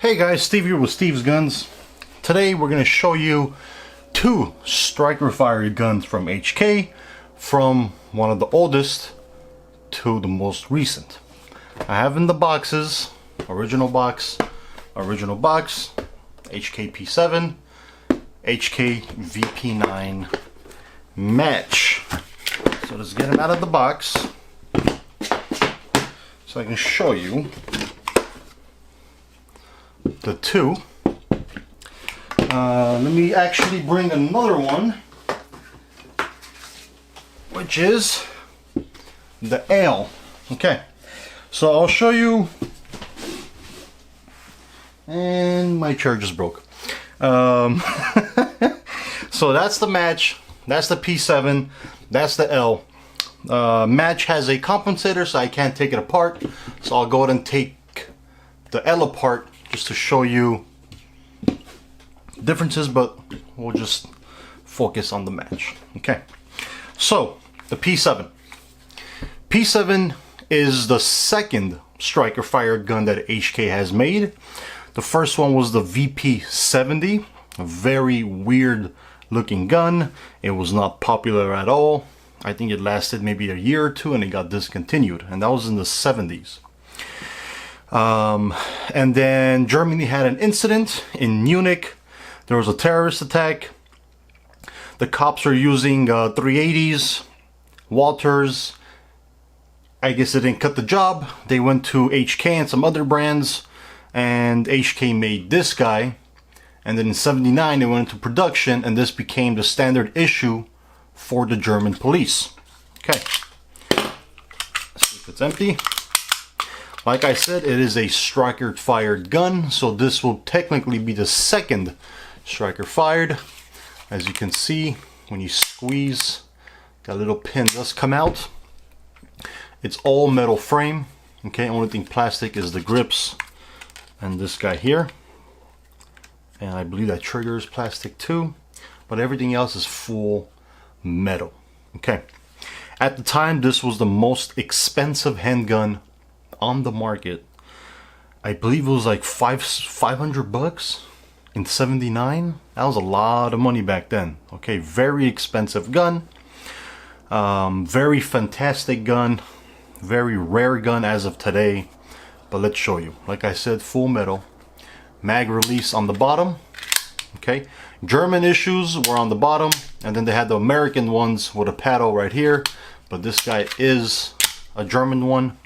Hey guys, Steve here with Steve's Guns. Today we're going to show you two striker fired guns from HK, from one of the oldest to the most recent. I have in the boxes, original box, HK P7, HK VP9 Match. So let's get them out of the box so I can show you the two. Let me actually bring another one, which is the L. Okay, so I'll show you, and my chair just broke. So that's the Match, that's the P7, that's the L. Match has a compensator, so I can't take it apart, so I'll go ahead and take the L apart just to show you differences, but we'll just focus on the Match. Okay, so the P7 is the second striker fired gun that HK has made. The first one was the VP70, a very weird looking gun. It was not popular at all. I think it lasted maybe a year or two and it got discontinued, and that was in the 70s. And then Germany had an incident in Munich. There was a terrorist attack. The cops are using 380s, Walters. I guess they didn't cut the job. They went to HK and some other brands, and HK made this guy. And then in '79 they went into production, and this became the standard issue for the German police. Okay, let's see if it's empty. Like I said, it is a striker fired gun, so this will technically be the second striker fired. As you can see, when you squeeze, that little pin does come out. It's all metal frame. Okay, only thing plastic is the grips and this guy here. And I believe that trigger is plastic too, but everything else is full metal. Okay, at the time this was the most expensive handgun on the market. I believe it was like 500 bucks in '79. That was a lot of money back then. Okay, very expensive gun, very fantastic gun, very rare gun as of today. But let's show you. Like I said, full metal, mag release on the bottom. Okay, German issues were on the bottom, and then they had the American ones with a paddle right here, but this guy is a German one.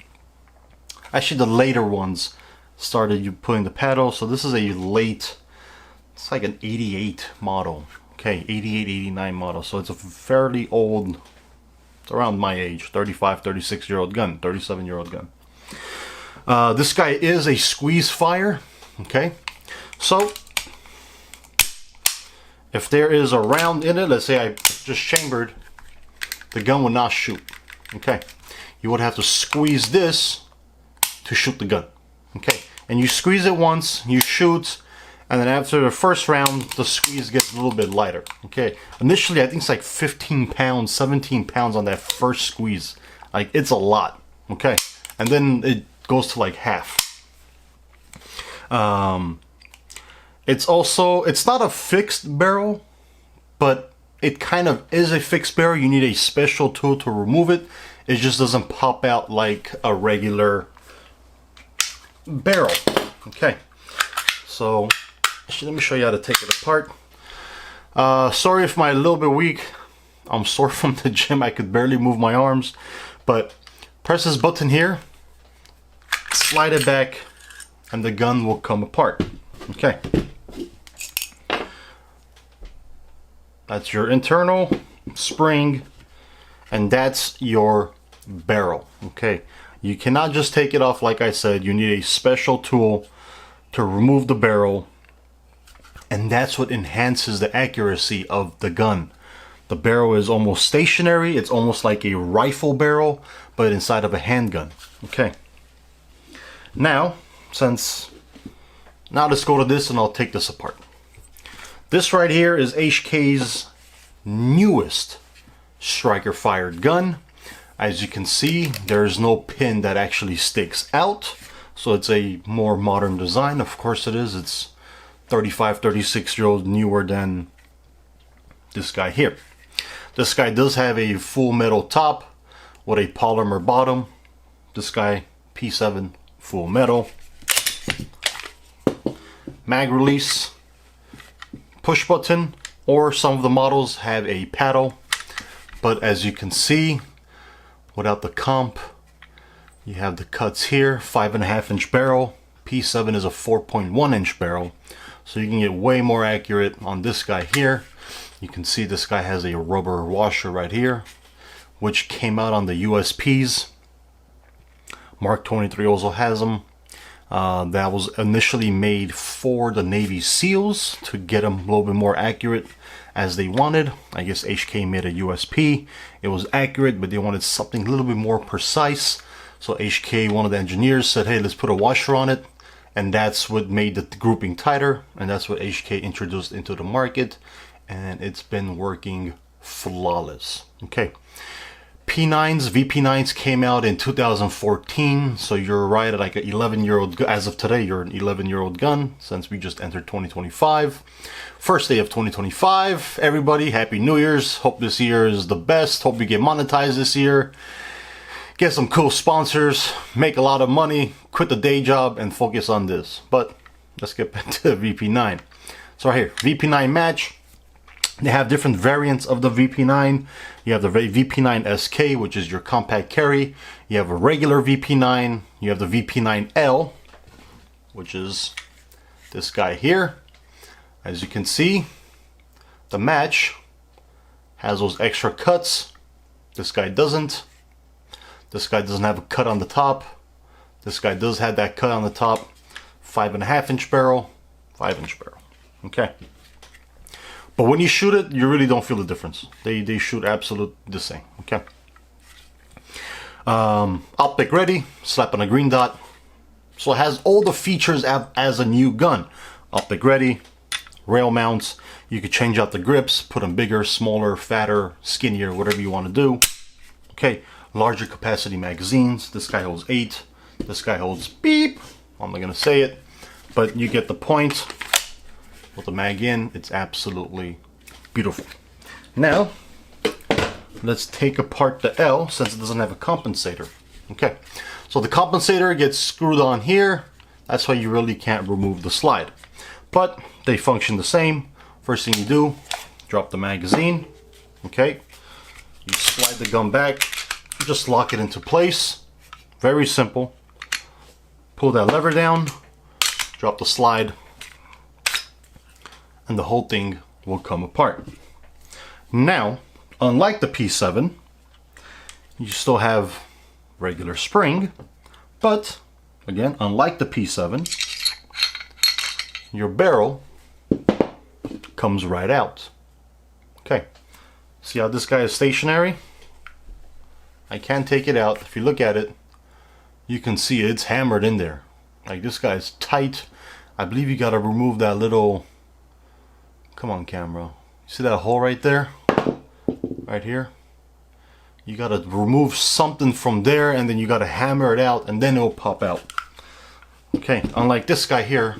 Actually, the later ones started you putting the paddle, so this is a late, it's like an 88 model. Okay, 88, 89 model, so it's a fairly old, it's around my age, 35, 36 year old gun, 37 year old gun. This guy is a squeeze fire. Okay, so if there is a round in it, let's say I just chambered, the gun would not shoot. Okay, you would have to squeeze this to shoot the gun. Okay, and you squeeze it once, you shoot, and then after the first round the squeeze gets a little bit lighter. Okay, initially I think it's like 15 pounds, 17 pounds on that first squeeze. Like, it's a lot. Okay, and then it goes to like half. It's not a fixed barrel, but it kind of is a fixed barrel. You need a special tool to remove it. It just doesn't pop out like a regular barrel. Okay, so actually, let me show you how to take it apart. Sorry if I'm a little bit weak. I'm sore from the gym. I could barely move my arms, but press this button here, slide it back, and the gun will come apart. Okay, that's your internal spring, and that's your barrel. Okay, you cannot just take it off. Like I said, you need a special tool to remove the barrel, and that's what enhances the accuracy of the gun. The barrel is almost stationary. It's almost like a rifle barrel, but inside of a handgun. Okay, now let's go to this, and I'll take this apart. This right here is HK's newest striker fired gun. As you can see, there is no pin that actually sticks out. so it's a more modern design. Of course it is. It's 35, 36-year-old newer than this guy here. This guy does have a full metal top with a polymer bottom. This guy, P7, full metal. Mag release, push button, or some of the models have a paddle. But as you can see, without the comp, you have the cuts here. 5.5 inch barrel. P7 is a 4.1 inch barrel, so you can get way more accurate on this guy here. You can see this guy has a rubber washer right here, which came out on the USPs. Mark 23 also has them. That was initially made for the Navy SEALs to get them a little bit more accurate as they wanted. I guess HK made a USP. It was accurate, but they wanted something a little bit more precise. So HK, one of the engineers, said, hey, let's put a washer on it. And that's what made the grouping tighter. And that's what HK introduced into the market. And it's been working flawless. Okay. P9s, VP9s came out in 2014, so you're right at like an 11-year-old, as of today, you're an 11-year-old gun, since we just entered 2025. First day of 2025, everybody, Happy New Year's. Hope this year is the best. Hope we get monetized this year. Get some cool sponsors, make a lot of money, quit the day job, and focus on this. But let's get back to the VP9. So right here, VP9 Match. They have different variants of the VP9. You have the VP9 SK, which is your compact carry. You have a regular VP9. You have the VP9L, which is this guy here. As you can see, the Match has those extra cuts. This guy doesn't. This guy doesn't have a cut on the top. This guy does have that cut on the top. 5.5 inch barrel, 5 inch barrel. Okay. But when you shoot it, you really don't feel the difference. They shoot absolute the same. Okay. Optic ready, slap on a green dot. So it has all the features as a new gun. Optic ready, rail mounts. You could change out the grips, put them bigger, smaller, fatter, skinnier, whatever you want to do. Okay. Larger capacity magazines. This guy holds 8. This guy holds beep. I'm not gonna say it, but you get the point. With the mag in, it's absolutely beautiful. Now, let's take apart the L since it doesn't have a compensator. Okay, so the compensator gets screwed on here. That's why you really can't remove the slide. But they function the same. First thing you do, drop the magazine. Okay, you slide the gun back, just lock it into place. Very simple. Pull that lever down, drop the slide, and the whole thing will come apart. Now, unlike the P7, you still have regular spring, but again, unlike the P7, your barrel comes right out. Okay, see how this guy is stationary? I can't take it out. If you look at it, you can see it's hammered in there. Like, this guy is tight. I believe you gotta remove that little, come on camera, see that hole right there? Right here? You gotta remove something from there, and then you gotta hammer it out, and then it'll pop out. Okay, unlike this guy here,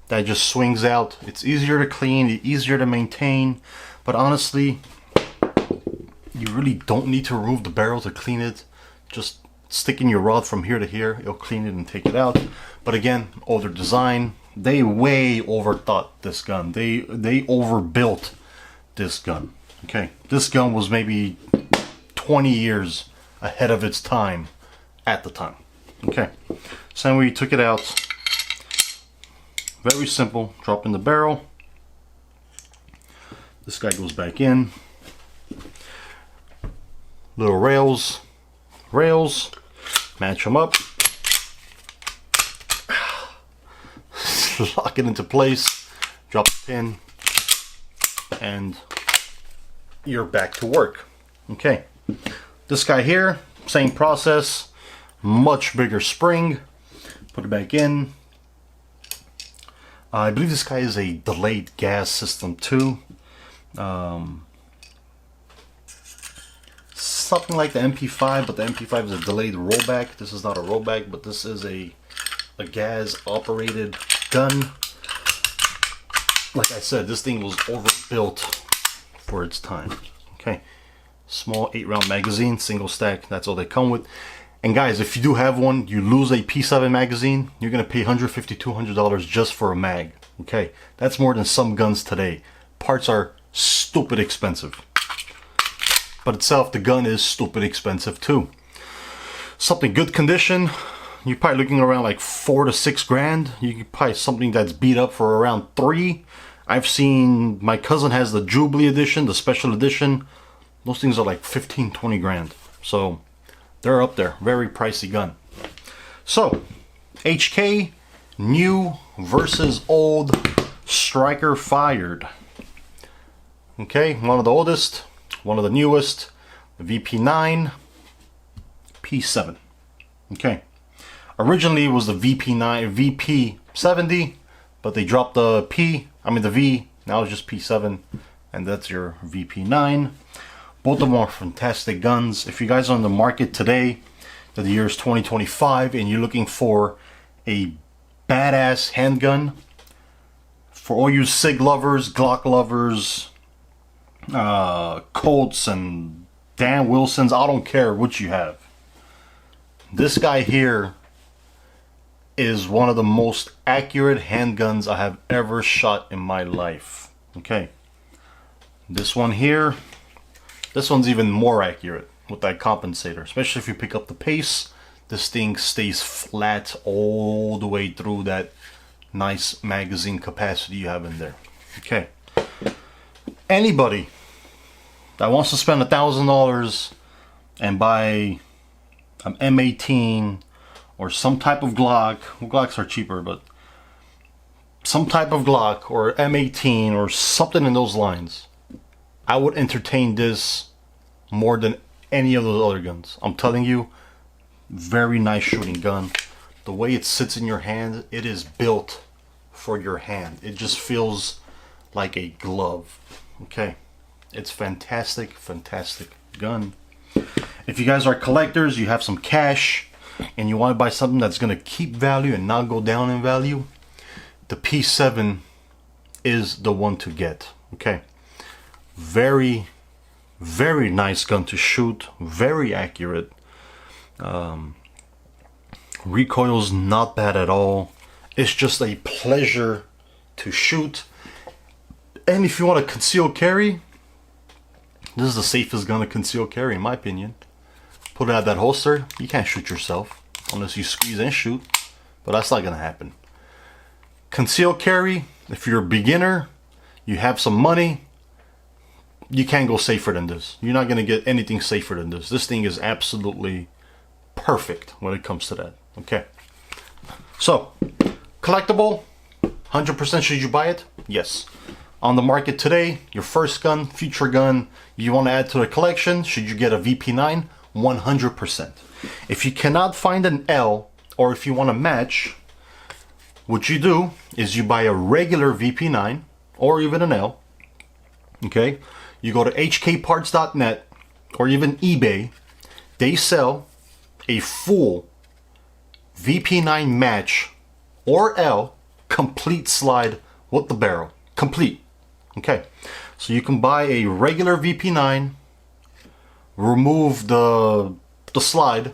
that just swings out. It's easier to clean, easier to maintain, but honestly, you really don't need to remove the barrel to clean it. Just sticking your rod from here to here, it'll clean it and take it out. But again, older design, they way overthought this gun. They overbuilt this gun. Okay, this gun was maybe 20 years ahead of its time at the time. Okay, so we took it out. Very simple, drop in the barrel. This guy goes back in. Little rails, match them up. Lock it into place, drop the pin, and you're back to work. Okay, this guy here, same process, much bigger spring. Put it back in. I believe this guy is a delayed gas system too. something like the MP5, but the MP5 is a delayed rollback. This is not a rollback, but this is a gas operated gun. Like I said, this thing was overbuilt for its time. Okay, small 8-round magazine, single stack, that's all they come with. And guys, if you do have one, you lose a P7 magazine, you're gonna pay $150, $200 just for a mag. Okay, that's more than some guns today. Parts are stupid expensive, but itself, the gun is stupid expensive too. Something good condition, you're probably looking around like 4 to 6 grand. You could probably something that's beat up for around 3. I've seen, my cousin has the Jubilee edition, the special edition. Those things are like 15, 20 grand. So they're up there, very pricey gun. So HK, new versus old, Stricker fired. Okay, one of the oldest, one of the newest, the VP9 P7. Okay. Originally it was the VP9 VP70, but they dropped the the V, now it's just P7, and that's your VP9. Both of them are fantastic guns. If you guys are on the market today, that the year is 2025, and you're looking for a badass handgun, for all you SIG lovers, Glock lovers, Colts and Dan Wilsons, I don't care what you have. This guy here is one of the most accurate handguns I have ever shot in my life. Okay, this one here, this one's even more accurate with that compensator, especially if you pick up the pace. This thing stays flat all the way through that nice magazine capacity you have in there. Okay, anybody that wants to spend $1,000 and buy an M18 or some type of Glock, well, Glocks are cheaper, but some type of Glock or M18 or something in those lines, I would entertain this more than any of those other guns. I'm telling you, very nice shooting gun. The way it sits in your hand, it is built for your hand. It just feels like a glove. Okay, it's fantastic, fantastic gun. If you guys are collectors, you have some cash, and you want to buy something that's going to keep value and not go down in value, the P7 is the one to get. Okay, very, very nice gun to shoot, very accurate. Recoil's not bad at all. It's just a pleasure to shoot. And if you want to conceal carry, this is the safest gun to conceal carry in my opinion. Put it out that holster, you can't shoot yourself unless you squeeze and shoot, but that's not gonna happen. Conceal carry, if you're a beginner, you have some money, you can't go safer than this. You're not gonna get anything safer than this. This thing is absolutely perfect when it comes to that. Okay, so collectible, 100% should you buy it? Yes. On the market today, your first gun, future gun, you want to add to the collection, should you get a VP9? 100%. If you cannot find an L, or if you want to match, what you do is you buy a regular VP9 or even an L. Okay, you go to hkparts.net or even eBay. They sell a full VP9 match or L complete slide with the barrel, complete. Okay, so you can buy a regular VP9, remove the slide,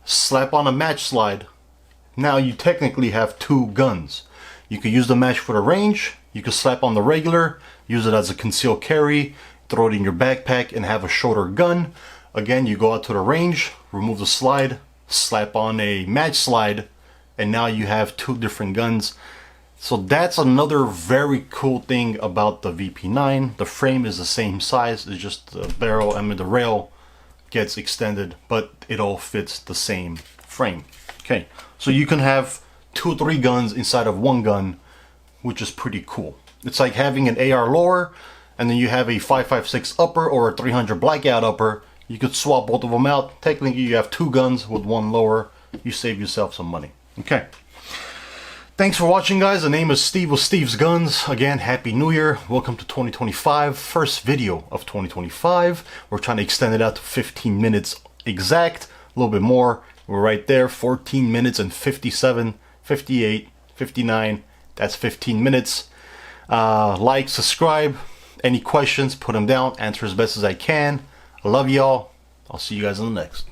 slap on a match slide. Now you technically have 2 guns. You could use the match for the range, you could slap on the regular, use it as a concealed carry, throw it in your backpack and have a shorter gun. Again, you go out to the range, remove the slide, slap on a match slide, and now you have 2 different guns. So that's another very cool thing about the VP9. The frame is the same size, it's just the barrel, the rail gets extended, but it all fits the same frame. Okay, so you can have 2 or 3 guns inside of 1 gun, which is pretty cool. It's like having an AR lower, and then you have a 5.56 upper or a 300 blackout upper. You could swap both of them out. Technically, you have 2 guns with 1 lower. You save yourself some money. Okay. Thanks for watching, guys. The name is Steve with Steve's Guns. Again, Happy New Year. Welcome to 2025. First video of 2025. We're trying to extend it out to 15 minutes exact. A little bit more. We're right there. 14 minutes and 57, 58, 59. That's 15 minutes. Like, subscribe. Any questions, put them down. Answer as best as I can. I love y'all. I'll see you guys in the next.